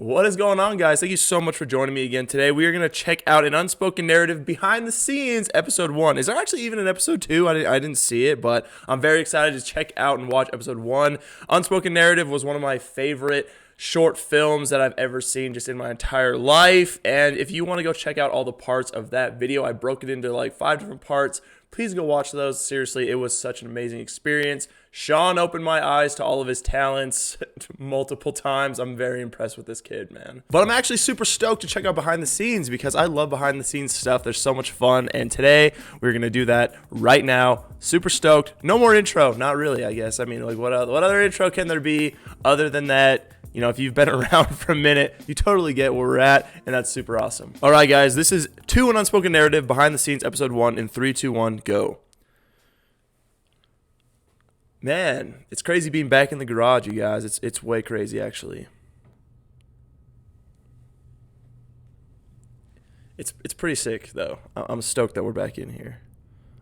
What is going on, guys? Thank you so much for joining me again today. We are going to check out an unspoken narrative behind the scenes, episode 1. Is there actually even an episode 2? I didn't see it, but I'm very excited to check out and watch episode 1. Unspoken narrative was one of my favorite short films that I've ever seen just in my entire life. And if you want to go check out all the parts of that video, I broke it into like 5 different parts. Please go watch those. Seriously, it was such an amazing experience. Sean opened my eyes to all of his talents multiple times. I'm very impressed with this kid, man. But I'm actually super stoked to check out behind the scenes because I love behind the scenes stuff. There's so much fun. And today we're going to do that right now. Super stoked. No more intro. Not really, I guess. I mean, like what other intro can there be other than that? You know, if you've been around for a minute, you totally get where we're at, and that's super awesome. All right, guys, this is An Unspoken Narrative Behind the Scenes, Episode 1 in 3, 2, 1, go. Man, it's crazy being back in the garage, you guys. It's way crazy, actually. It's pretty sick, though. I'm stoked that we're back in here.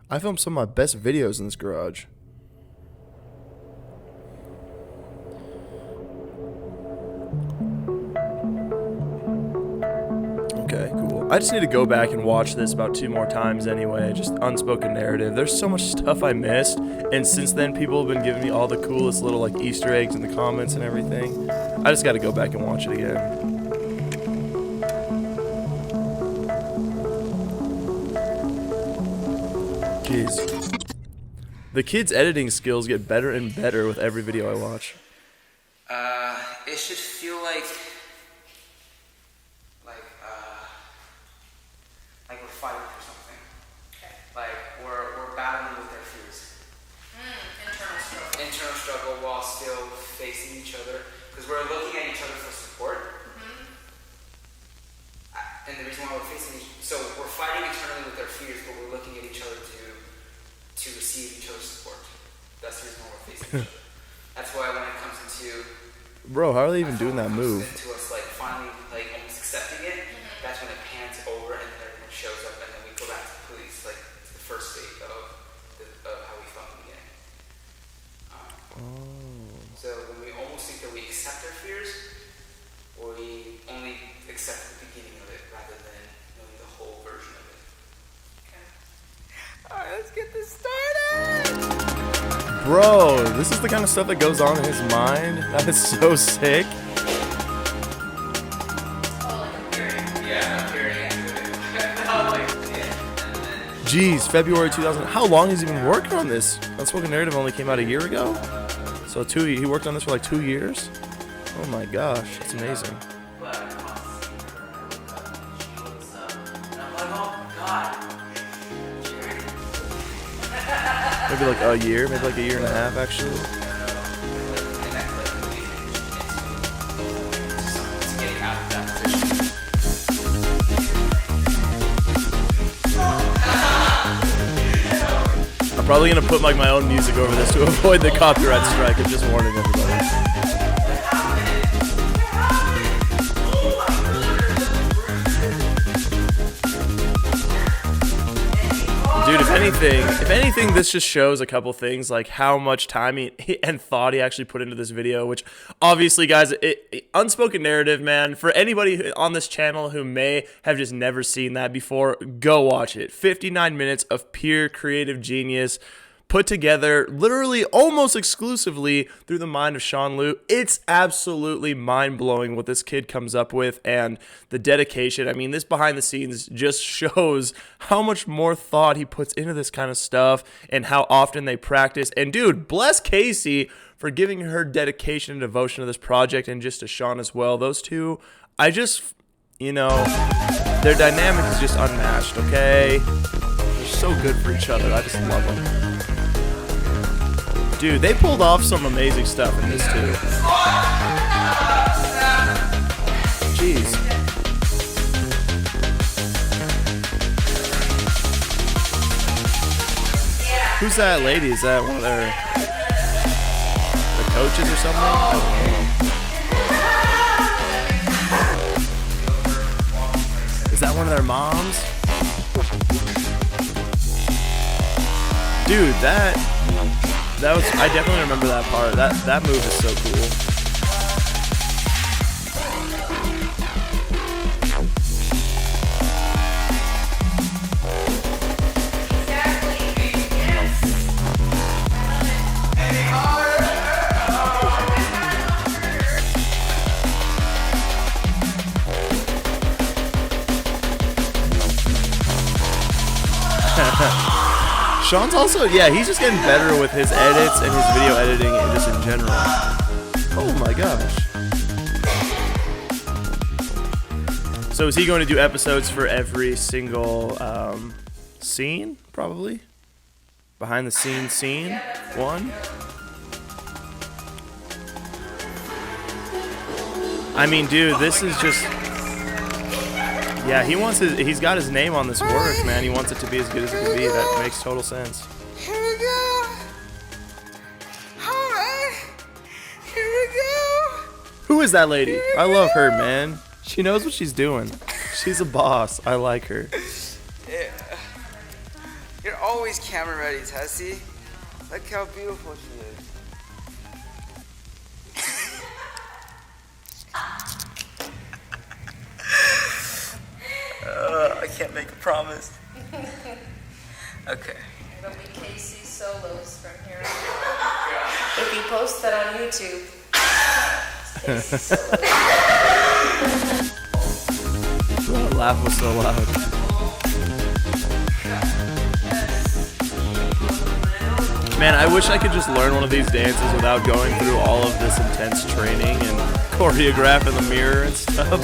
I filmed some of my best videos in this garage. Okay, cool. I just need to go back and watch this about 2 more times anyway. Just unspoken narrative. There's so much stuff I missed, and since then people have been giving me all the coolest little like Easter eggs in the comments and everything. I just got to go back and watch it again. Jeez. The kids' editing skills get better and better with every video I watch. It should feel like we're fighting for something. Okay. Like we're battling with our fears. Internal struggle while still facing each other, because we're looking at each other for support. And the reason why we're so we're fighting internally with our fears, but we're looking at each other to receive each other's support. That's the reason why we're facing each other. That's why when it comes into Bro, how are they even doing that move? To us, like finally, like almost accepting it. That's when it pans over and then everyone shows up, and then we go back to the police, like to the first state of how we felt in the beginning. So when we almost think that we accept our fears, we only accept the beginning of it rather than knowing the whole version of it. Okay. All right, let's get this started. Bro, this is the kind of stuff that goes on in his mind. That is so sick. Jeez, February 2000. How long has he been working on this? Unspoken Narrative only came out a year ago. So he worked on this for like 2 years. Oh my gosh, that's amazing. Maybe like a year, maybe like a year and a half actually. I'm probably gonna put like my own music over this to avoid the copyright strike. I'm just warning everybody. Dude, if anything, this just shows a couple things, like how much time and thought he actually put into this video, which obviously, guys, Unspoken Narrative, man, for anybody on this channel who may have just never seen that before, go watch it. 59 minutes of pure creative genius put together literally almost exclusively through the mind of Sean Liu. It's absolutely mind-blowing what this kid comes up with and the dedication. I mean, this behind the scenes just shows how much more thought he puts into this kind of stuff and how often they practice. And dude, bless Kaycee for giving her dedication and devotion to this project, and just to Sean as well. Those two, I just, you know, their dynamic is just unmatched, okay? They're so good for each other. I just love them. Dude, they pulled off some amazing stuff in this too. Jeez. Who's that lady? Is that one of their coaches or something? I don't know. Is that one of their moms? Dude, that was, I definitely remember that part. That move is so cool. Sean's also, yeah, he's just getting better with his edits and his video editing and just in general. Oh my gosh. So is he going to do episodes for every single scene, probably? Behind the scenes scene? One? I mean, dude, this is just... Yeah, he's got his name on this work, man. He wants it to be as good as it can be. That makes total sense. Here we go. All right. Here we go. Who is that lady? I love her, man. She knows what she's doing. She's a boss. I like her. Yeah. You're always camera ready, Tessie. Look how beautiful she is. I can't make a promise. Okay. It'll be Kaycee solos from here on out. If you post that on YouTube, it's Kaycee solos. That laugh was so loud. Man, I wish I could just learn one of these dances without going through all of this intense training and choreograph in the mirror and stuff.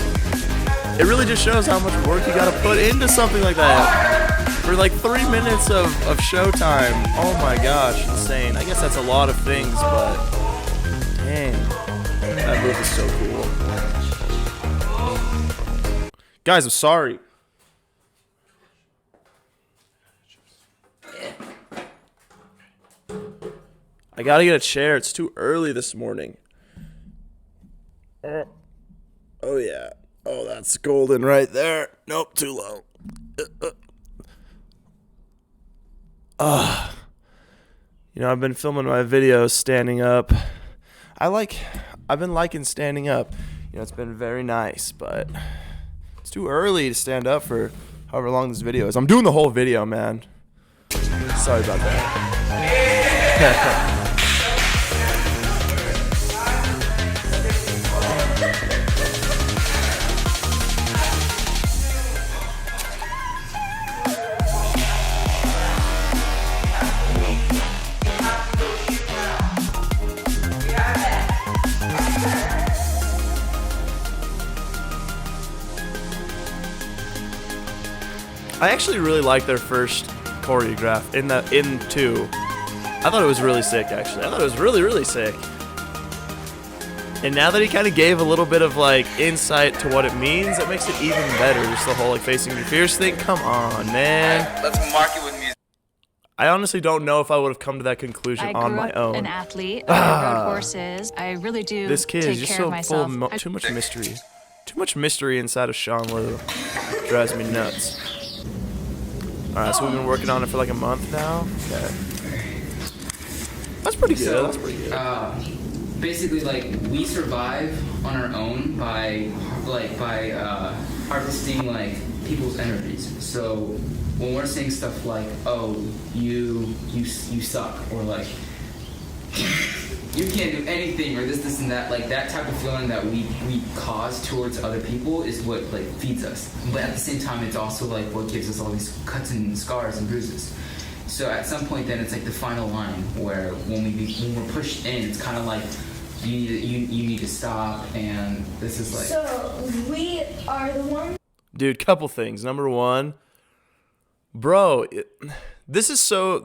It really just shows how much work you gotta put into something like that. For like 3 minutes of showtime. Oh my gosh, insane. I guess that's a lot of things, but dang. That move is so cool. Guys, I'm sorry. I gotta get a chair. It's too early this morning. Oh yeah. Oh, that's golden right there. Nope, too low. You know, I've been filming my videos standing up. I've been liking standing up. You know, it's been very nice, but it's too early to stand up for however long this video is. I'm doing the whole video, man. Sorry about that. I actually really like their first choreograph in 2. I thought it was really sick, actually. I thought it was really, really sick. And now that he kind of gave a little bit of like insight to what it means, it makes it even better. Just the whole like facing your fears thing. Come on, man. Let's mark it with music. I honestly don't know if I would have come to that conclusion on my own. An athlete. I rode horses. I really do. This kid is just take care so of myself. full of too much mystery. Too much mystery inside of Sean Liu. Drives me nuts. Alright, so we've been working on it for like a month now. Okay. That's pretty good. So, that's pretty good. Basically, like, we survive on our own by harvesting like people's energies. So when we're saying stuff like, "Oh, you suck," or like, "You can't do anything," or this and that, like that type of feeling that we cause towards other people is what like feeds us. But at the same time, it's also like what gives us all these cuts and scars and bruises. So at some point, then it's like the final line where when we're pushed in, it's kind of like you need to stop, and this is like. So we are the ones. Dude, couple things. Number one, bro, this is so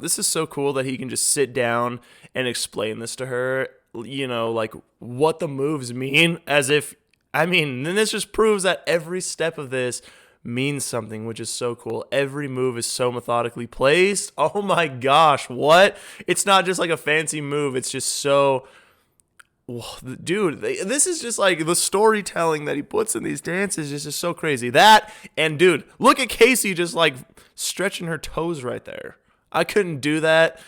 cool that he can just sit down and explain this to her. You know, like what the moves mean, as if. I mean, then this just proves that every step of this means something, which is so cool. Every move is so methodically placed. Oh my gosh, what? It's not just like a fancy move. It's just so... Dude, this is just like the storytelling that he puts in these dances is just so crazy. That, and dude, look at Kaycee just like stretching her toes right there. I couldn't do that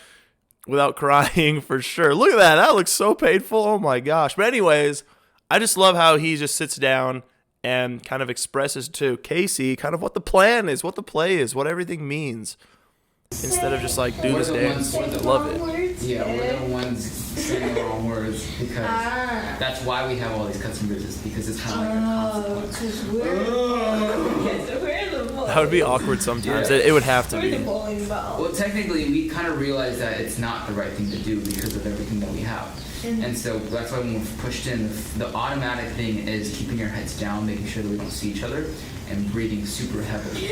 without crying for sure. Look at that. That looks so painful. Oh my gosh. But anyways, I just love how he just sits down and kind of expresses to Kaycee kind of what the plan is, what the play is, what everything means, instead of just like do this dance. I love it. Yeah, we're the ones saying the wrong words because that's why we have all these cuts and bruises, because it's kind of like a consequence. Because we're the That would be awkward sometimes. Yeah. It would have to Where's the be. bowling ball? Well, technically, we kind of realized that it's not the right thing to do because of everything that we have. And so that's why when we're pushed in, the automatic thing is keeping our heads down, making sure that we don't see each other, and breathing super heavily.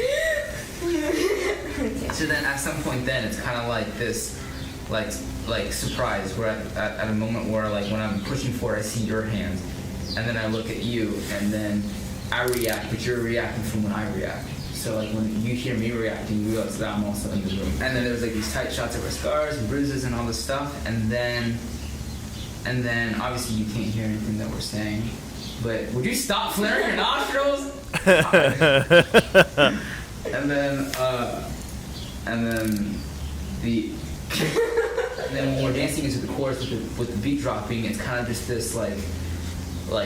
So then at some point then, it's kind of like this, like surprise. We're at a moment where, like, when I'm pushing forward, I see your hands, and then I look at you, and then I react, but you're reacting from when I react. So like when you hear me reacting, you realize that I'm also in the room. And then there's like these tight shots of our scars and bruises and all this stuff, and then obviously you can't hear anything that we're saying. But would you stop flaring your nostrils? And then when we're dancing into the chorus with the beat dropping, it's kind of just this like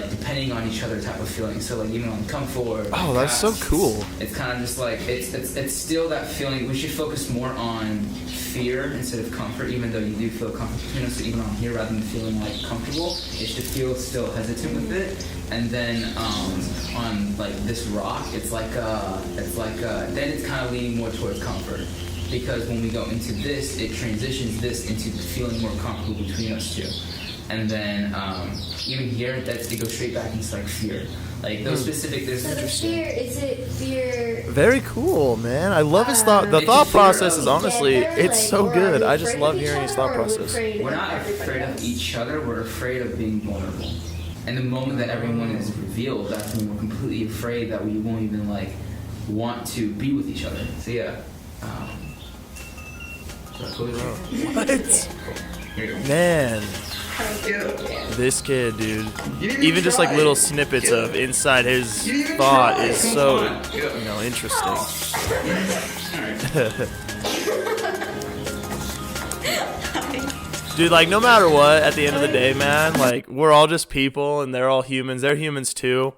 depending on each other type of feeling. So like even on Come Forward. Oh, that's so cool. It's kind of just like it's still that feeling. We should focus more on fear instead of comfort, even though you do feel comfort between us. So even on here, rather than feeling like comfortable, it should feel still hesitant with it. And then on like this rock, it's like then it's kind of leaning more towards comfort. Because when we go into this, it transitions this into feeling more comfortable between us two. And then even here, it goes straight back into like fear. Like those specific, there's So the interesting. fear, is it fear? Very cool, man. I love his thought. The It's thought just fear process of is honestly, together, it's like, so or are good. we I just afraid love of each hearing his other, thought or are we process. afraid We're of not everybody afraid of else? each other, we're afraid of being vulnerable. And the moment that everyone is revealed, that's when we're completely afraid that we won't even like want to be with each other. So yeah. What? Here you go. Man, Get up. this kid, dude. You didn't Even just like try. little snippets Get of up. inside his You didn't even thought try. is Come so, on. Get up. interesting. Dude, like, no matter what, at the end of the day, man, like, we're all just people, and they're all humans. They're humans, too.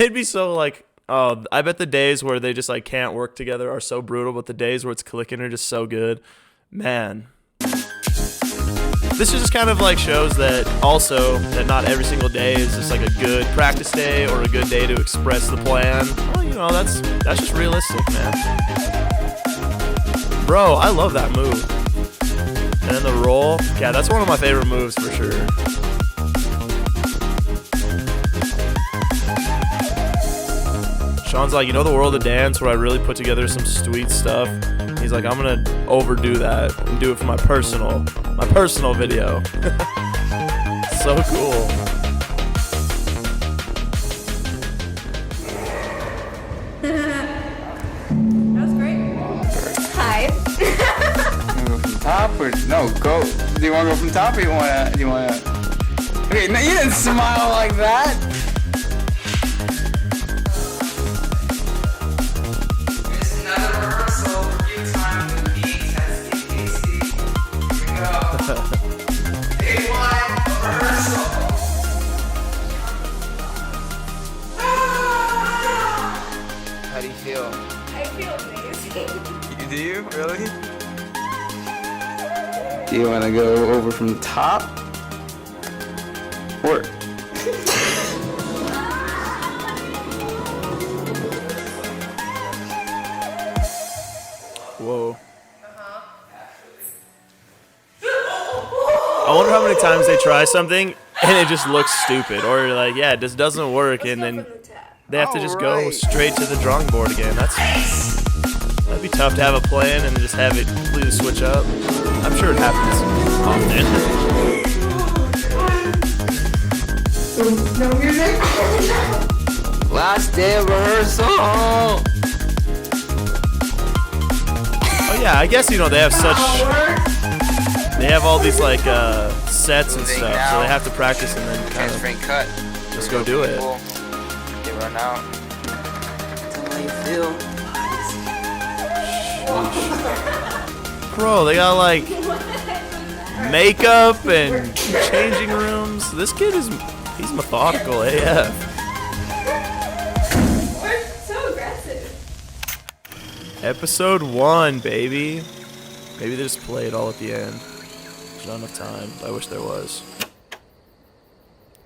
It'd be so, like, oh, I bet the days where they just, like, can't work together are so brutal, but the days where it's clicking are just so good. Man. This just kind of, like, shows that also that not every single day is just, like, a good practice day or a good day to express the plan. Well, you know, that's just realistic, man. Bro, I love that move. And then the roll. Yeah, that's one of my favorite moves for sure. Sean's like, you know the world of dance where I really put together some sweet stuff? He's like, I'm gonna overdo that and do it for my personal video. So cool. That was great. Hi. You wanna go from top or no? Go. Do you want to go from top or do you wanna? Okay, no, you didn't smile like that. It's another rehearsal. Review time with me, testing Kaycee. Here we go. Day one of rehearsal. How do you feel? I feel amazing. Do you really? Do you want to go over from the top? Or Whoa. I wonder how many times they try something and it just looks stupid, or like, yeah, it just doesn't work, and then they have to just go Alright. straight to the drawing board again. That'd be tough to have a plan and then just have it completely switch up. I'm sure it happens often. last day of rehearsal. Oh yeah, I guess, you know, they have they have all these like sets and Moving stuff, so now. they have to practice and then kind of Transferring cut. just go do it. People, they run out. Tell me how you feel. Bro, they got like makeup and changing rooms. This kid he's methodical AF. We're so aggressive. Episode 1, baby. Maybe they just play it all at the end. There's not enough time. I wish there was.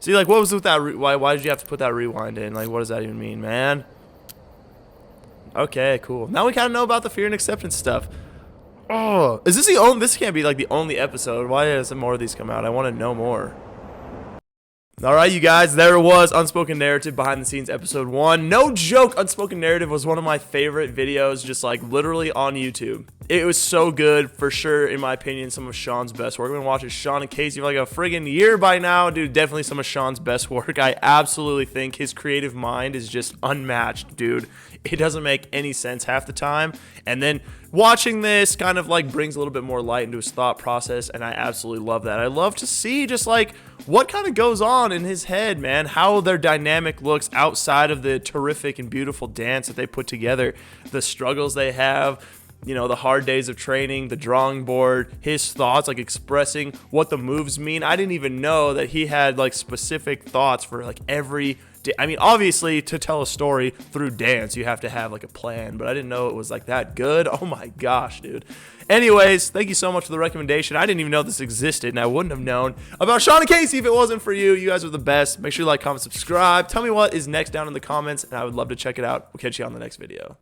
See, like, what was with that? Why did you have to put that rewind in? Like, what does that even mean, man? Okay, cool. Now we kind of know about the fear and acceptance stuff. Oh, is this the only? This can't be like the only episode. Why doesn't more of these come out? I want to know more. All right, you guys, there was Unspoken Narrative Behind the Scenes Episode 1. No joke, Unspoken Narrative was one of my favorite videos, just like literally on YouTube. It was so good, for sure, in my opinion, some of Sean's best work. I've been watching Sean and Kaycee for like a friggin' year by now. Dude, definitely some of Sean's best work. I absolutely think his creative mind is just unmatched, dude. It doesn't make any sense half the time. And then watching this kind of like brings a little bit more light into his thought process, and I absolutely love that. I love to see just like what kind of goes on in his head, man, how their dynamic looks outside of the terrific and beautiful dance that they put together, the struggles they have, you know, the hard days of training, the drawing board, his thoughts, like expressing what the moves mean. I didn't even know that he had like specific thoughts for like every day. I mean, obviously to tell a story through dance, you have to have like a plan, but I didn't know it was like that good. Oh my gosh, dude. Anyways, thank you so much for the recommendation. I didn't even know this existed, and I wouldn't have known about Sean and Kaycee if it wasn't for you. You guys are the best. Make sure you like, comment, subscribe. Tell me what is next down in the comments, and I would love to check it out. We'll catch you on the next video.